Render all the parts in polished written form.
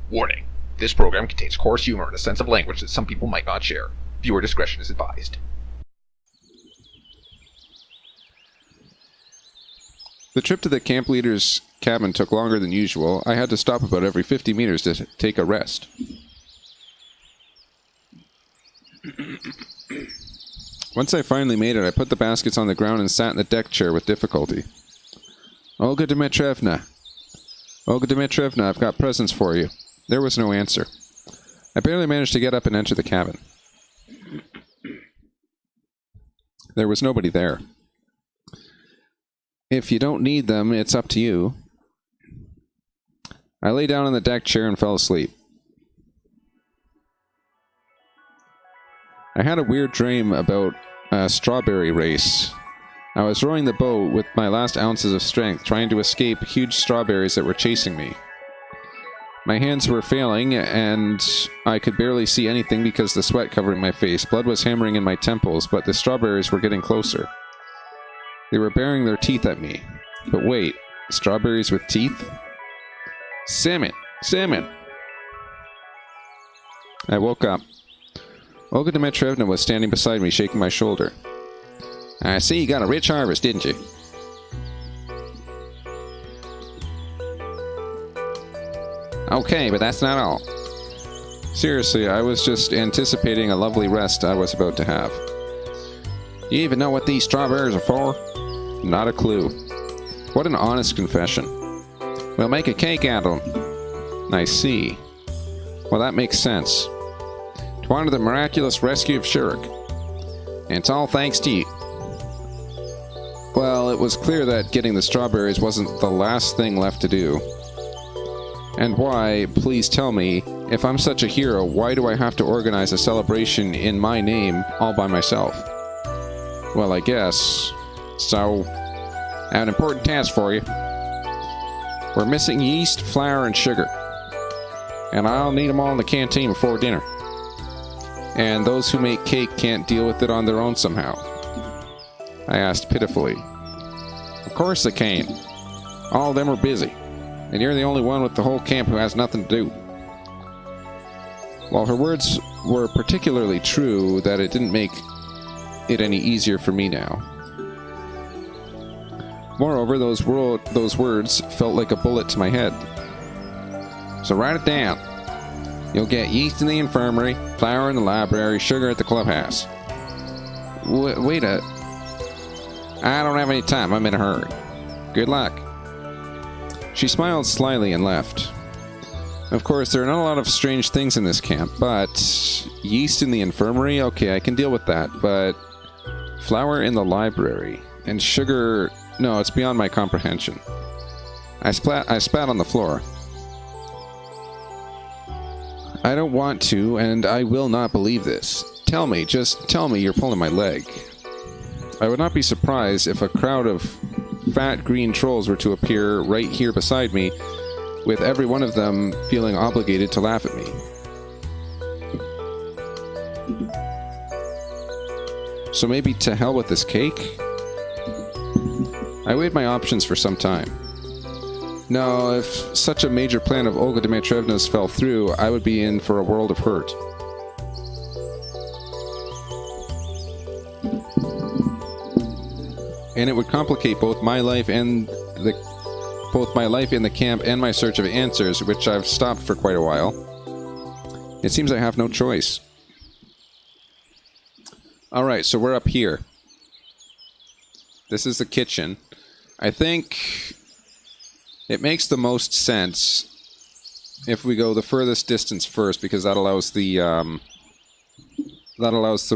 Warning. This program contains coarse humor and a sense of language that some people might not share. Viewer discretion is advised. The trip to the camp leader's cabin took longer than usual. I had to stop about every 50 meters to take a rest. Once I finally made it, I put the baskets on the ground and sat in the deck chair with difficulty. Olga Dmitrievna, I've got presents for you. There was no answer. I barely managed to get up and enter the cabin. There was nobody there. If you don't need them, it's up to you. I lay down on the deck chair and fell asleep. I had a weird dream about a strawberry race. I was rowing the boat with my last ounces of strength, trying to escape huge strawberries that were chasing me. My hands were failing, and I could barely see anything because the sweat covered my face. Blood was hammering in my temples, but the strawberries were getting closer. They were baring their teeth at me. But wait, strawberries with teeth? Salmon! Salmon! I woke up. Olga Dmitrievna was standing beside me, shaking my shoulder. I see you got a rich harvest, didn't you? Okay, but that's not all. Seriously, I was just anticipating a lovely rest I was about to have. Do you even know what these strawberries are for? Not a clue. What an honest confession. We'll make a cake out of them. I see. Well, that makes sense. To honor the miraculous rescue of Shuruk. And it's all thanks to you. Well, it was clear that getting the strawberries wasn't the last thing left to do. And why, please tell me, if I'm such a hero, why do I have to organize a celebration in my name all by myself? Well, I guess. So, I have an important task for you. We're missing yeast, flour, and sugar. And I'll need them all in the canteen before dinner. And those who make cake can't deal with it on their own somehow. I asked pitifully. Of course they can. All of them are busy. And you're the only one with the whole camp who has nothing to do. While her words were particularly true, that it didn't make it any easier for me now. Moreover, those words felt like a bullet to my head. So write it down. You'll get yeast in the infirmary, flour in the library, sugar at the clubhouse. Wait a... I don't have any time. I'm in a hurry. Good luck. She smiled slyly and left. Of course, there are not a lot of strange things in this camp, but... yeast in the infirmary? Okay, I can deal with that, but... flour in the library. And sugar... no, it's beyond my comprehension. I spat on the floor. I don't want to, and I will not believe this. Tell me, just tell me you're pulling my leg. I would not be surprised if a crowd of fat green trolls were to appear right here beside me, with every one of them feeling obligated to laugh at me. So maybe to hell with this cake? I weighed my options for some time. No, if such a major plan of Olga Dmitrievna's fell through, I would be in for a world of hurt. And it would complicate both my life in the camp and my search of answers, which I've stopped for quite a while. It seems I have no choice. Alright, so we're up here. This is the kitchen. I think it makes the most sense if we go the furthest distance first, because that allows the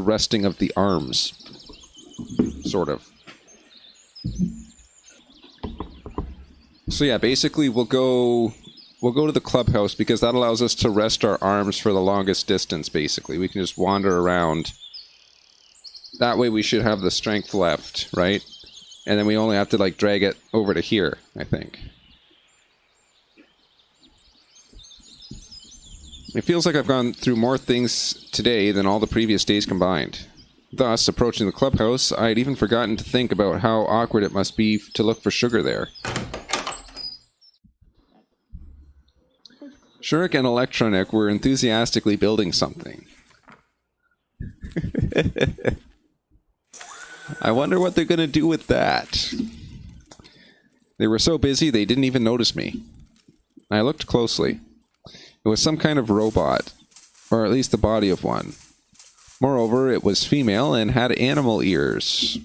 resting of the arms. Sort of. So yeah, basically we'll go to the clubhouse because that allows us to rest our arms for the longest distance, basically. We can just wander around. That way we should have the strength left, right? And then we only have to, like, drag it over to here, I think. It feels like I've gone through more things today than all the previous days combined. Thus, approaching the clubhouse, I had even forgotten to think about how awkward it must be to look for sugar there. Shurik and Electronic were enthusiastically building something. I wonder what they're going to do with that. They were so busy they didn't even notice me. I looked closely. It was some kind of robot, or at least the body of one. Moreover, it was female and had animal ears.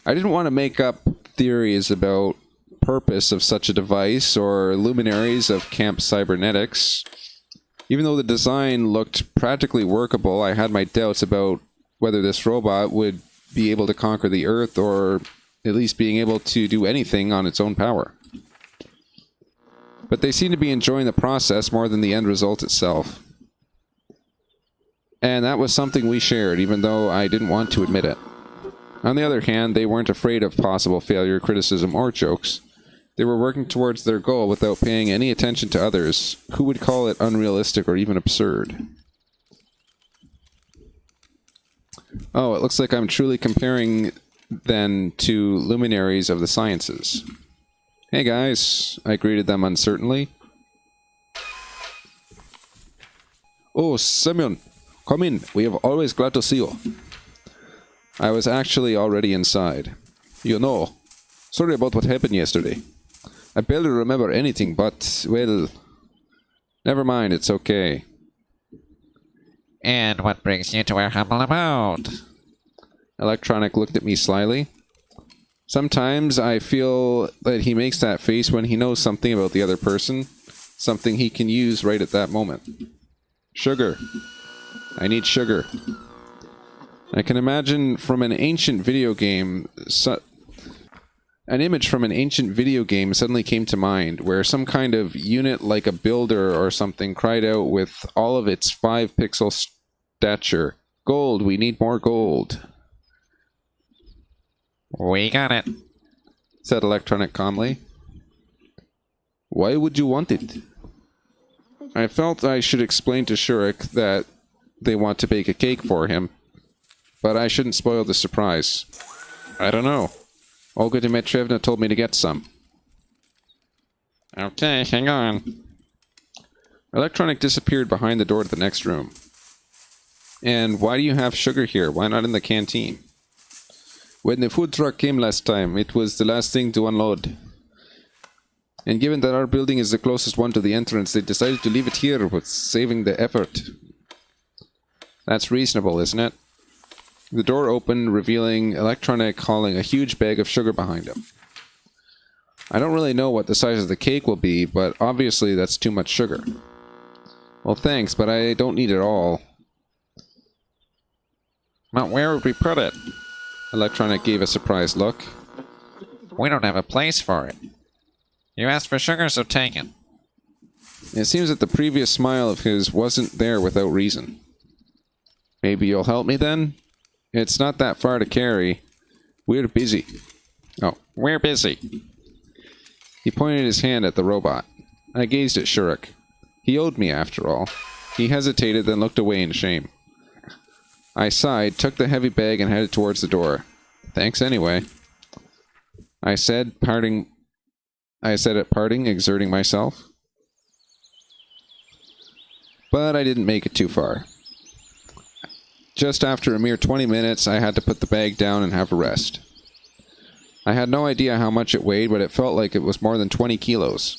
I didn't want to make up theories about purpose of such a device or luminaries of Camp Cybernetics. Even though the design looked practically workable, I had my doubts about whether this robot would be able to conquer the Earth, or at least being able to do anything on its own power. But they seemed to be enjoying the process more than the end result itself. And that was something we shared, even though I didn't want to admit it. On the other hand, they weren't afraid of possible failure, criticism, or jokes. They were working towards their goal without paying any attention to others, who would call it unrealistic or even absurd. Oh, it looks like I'm truly comparing, then, to luminaries of the sciences. Hey guys, I greeted them uncertainly. Oh, Semyon, come in. We are always glad to see you. I was actually already inside. You know, sorry about what happened yesterday. I barely remember anything, but, well, never mind, it's okay. And what brings you to our humble abode? Electronic looked at me slyly. Sometimes I feel that he makes that face when he knows something about the other person, something he can use right at that moment. Sugar. I need sugar. I can imagine from an ancient video game... An image from an ancient video game suddenly came to mind, where some kind of unit like a builder or something cried out with all of its 5-pixel stature. Gold, we need more gold. We got it, said Electronic calmly. Why would you want it? I felt I should explain to Shurik that they want to bake a cake for him, but I shouldn't spoil the surprise. I don't know. Olga Dmitrievna told me to get some. Okay, hang on. Electronic disappeared behind the door to the next room. And why do you have sugar here? Why not in the canteen? When the food truck came last time, it was the last thing to unload. And given that our building is the closest one to the entrance, they decided to leave it here, with saving the effort. That's reasonable, isn't it? The door opened, revealing Electronic hauling a huge bag of sugar behind him. I don't really know what the size of the cake will be, but obviously that's too much sugar. Well, thanks, but I don't need it all. But where would we put it? Electronic gave a surprised look. We don't have a place for it. You asked for sugar, so take it. It seems that the previous smile of his wasn't there without reason. Maybe you'll help me then? It's not that far to carry. We're busy. Oh, we're busy. He pointed his hand at the robot. I gazed at Shurik. He owed me, after all. He hesitated, then looked away in shame. I sighed, took the heavy bag, and headed towards the door. Thanks anyway. I said at parting, exerting myself. But I didn't make it too far. Just after a mere 20 minutes, I had to put the bag down and have a rest. I had no idea how much it weighed, but it felt like it was more than 20 kilos.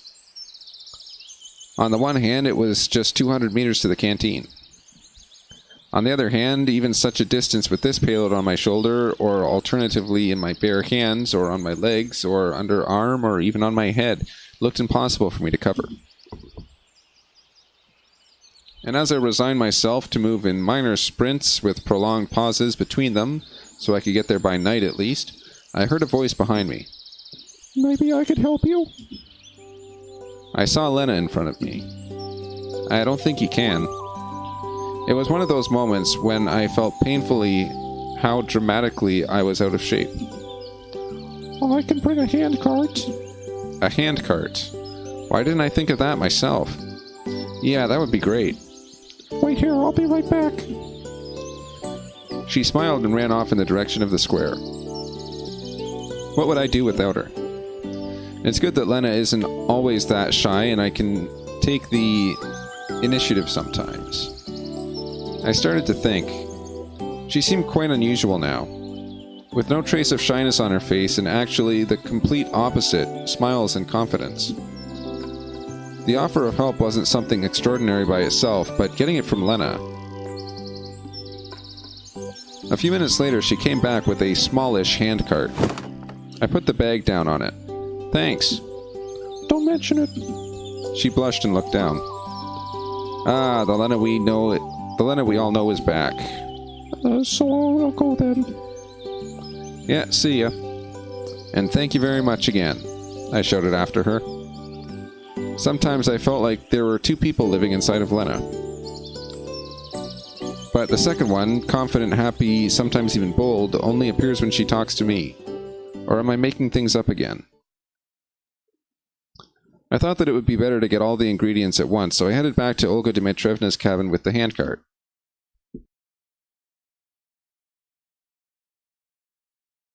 On the one hand, it was just 200 meters to the canteen. On the other hand, even such a distance with this payload on my shoulder, or alternatively in my bare hands, or on my legs, or under arm, or even on my head, looked impossible for me to cover. And as I resigned myself to move in minor sprints with prolonged pauses between them, so I could get there by night at least, I heard a voice behind me. Maybe I could help you? I saw Lena in front of me. I don't think you can. It was one of those moments when I felt painfully how dramatically I was out of shape. Oh, I can bring a handcart. A handcart? Why didn't I think of that myself? Yeah, that would be great. Wait here, I'll be right back. She smiled and ran off in the direction of the square. What would I do without her? It's good that Lena isn't always that shy, and I can take the initiative sometimes. I started to think. She seemed quite unusual now, with no trace of shyness on her face and actually the complete opposite, smiles and confidence. The offer of help wasn't something extraordinary by itself, but getting it from Lena. A few minutes later, she came back with a smallish handcart. I put the bag down on it. Thanks. Don't mention it. She blushed and looked down. Ah, the Lena we know. The Lena we all know is back. So I'll go then. Yeah, see ya. And thank you very much again, I shouted after her. Sometimes I felt like there were two people living inside of Lena. But the second one, confident, happy, sometimes even bold, only appears when she talks to me. Or am I making things up again? I thought that it would be better to get all the ingredients at once, so I headed back to Olga Dmitrievna's cabin with the handcart.